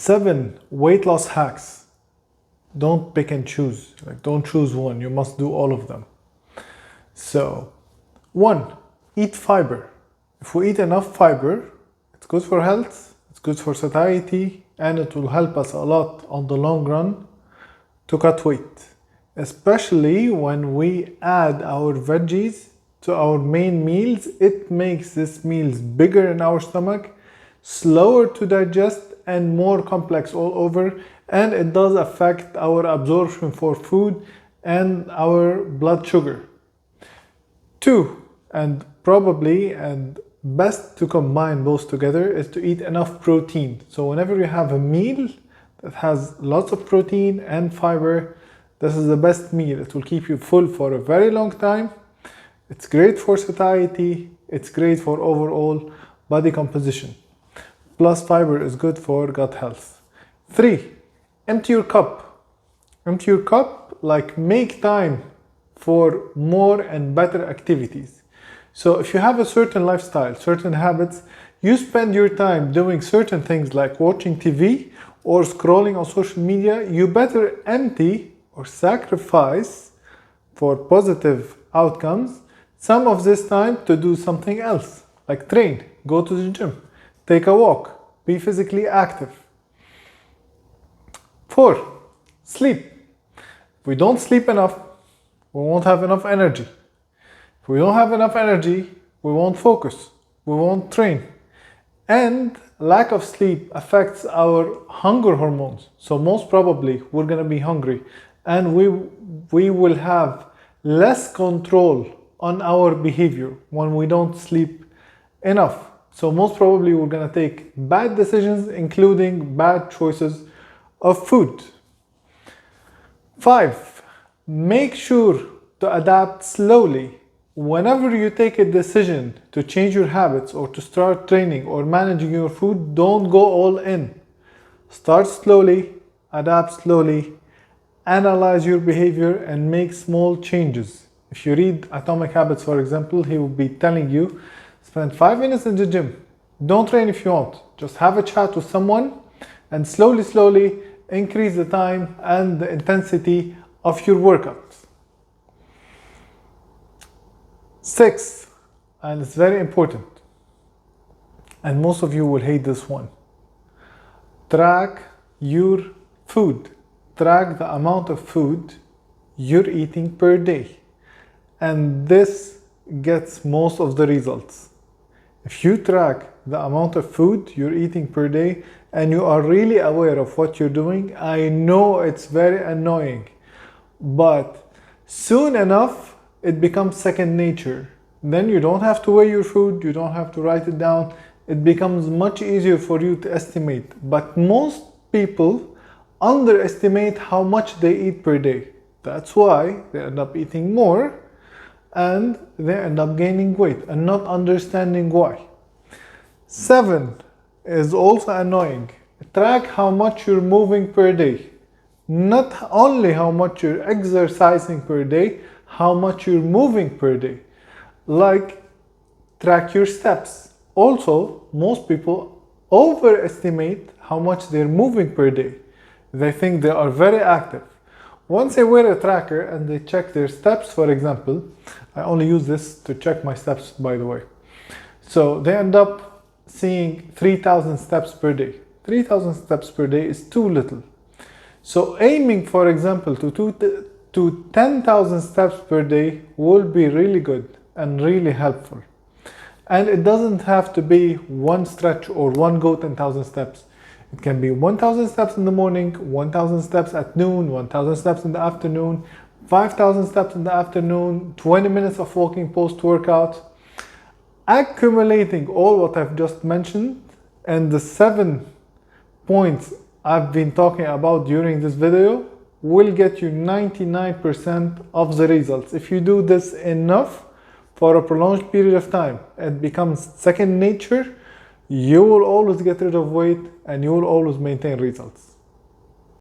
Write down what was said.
7 weight loss hacks. Don't pick and choose. Don't choose one. You must do all of them. So, 1, eat fiber. If we eat enough fiber, it's good for health, it's good for satiety, and it will help us a lot on the long run to cut weight. Especially when we add our veggies to our main meals, it makes these meals bigger in our stomach, slower to digest, and more complex all over, and it does affect our absorption for food and our blood sugar. 2, and probably and best to combine both together, is to eat enough protein. So whenever you have a meal that has lots of protein and fiber, this is the best meal. It will keep you full for a very long time. It's great for satiety. It's great for overall body composition. Plus fiber is good for gut health. 3, empty your cup. Empty your cup, like make time for more and better activities. So if you have a certain lifestyle, certain habits, you spend your time doing certain things like watching TV or scrolling on social media, you better empty or sacrifice for positive outcomes some of this time to do something else, like train, go to the gym, take a walk, be physically active. 4, sleep. If we don't sleep enough, we won't have enough energy. If we don't have enough energy, we won't focus, we won't train. And lack of sleep affects our hunger hormones. So most probably we're gonna be hungry, and we will have less control on our behavior when we don't sleep enough. So most probably we're gonna take bad decisions, including bad choices of food. 5, make sure to adapt slowly. Whenever you take a decision to change your habits or to start training or managing your food, don't go all in. Start slowly, adapt slowly, analyze your behavior, and make small changes. If you read Atomic Habits, for example, he will be telling you, spend 5 minutes in the gym. Don't train if you want. Just have a chat with someone and slowly increase the time and the intensity of your workouts. 6, and it's very important, and most of you will hate this one. Track your food. Track the amount of food you're eating per day. And this gets most of the results. If you track the amount of food you're eating per day and you are really aware of what you're doing, I know it's very annoying, but soon enough it becomes second nature. Then you don't have to weigh your food, you don't have to write it down. It becomes much easier for you to estimate. But most people underestimate how much they eat per day. That's why they end up eating more and they end up gaining weight and not understanding why. 7 is also annoying. Track how much you're moving per day. Not only how much you're exercising per day, how much you're moving per day. Like, track your steps. Also, most people overestimate how much they're moving per day. They think they are very active. Once they wear a tracker and they check their steps, for example, I only use this to check my steps, by the way. So they end up seeing 3,000 steps per day. 3,000 steps per day is too little. So aiming, for example, to 10,000 steps per day will be really good and really helpful. And it doesn't have to be one stretch or one go 10,000 steps. It can be 1,000 steps in the morning, 1,000 steps at noon, 1,000 steps in the afternoon, 5,000 steps in the afternoon, 20 minutes of walking post-workout. Accumulating all what I've just mentioned and the 7 points I've been talking about during this video will get you 99% of the results. If you do this enough for a prolonged period of time, it becomes second nature. You will always get rid of weight and you will always maintain results.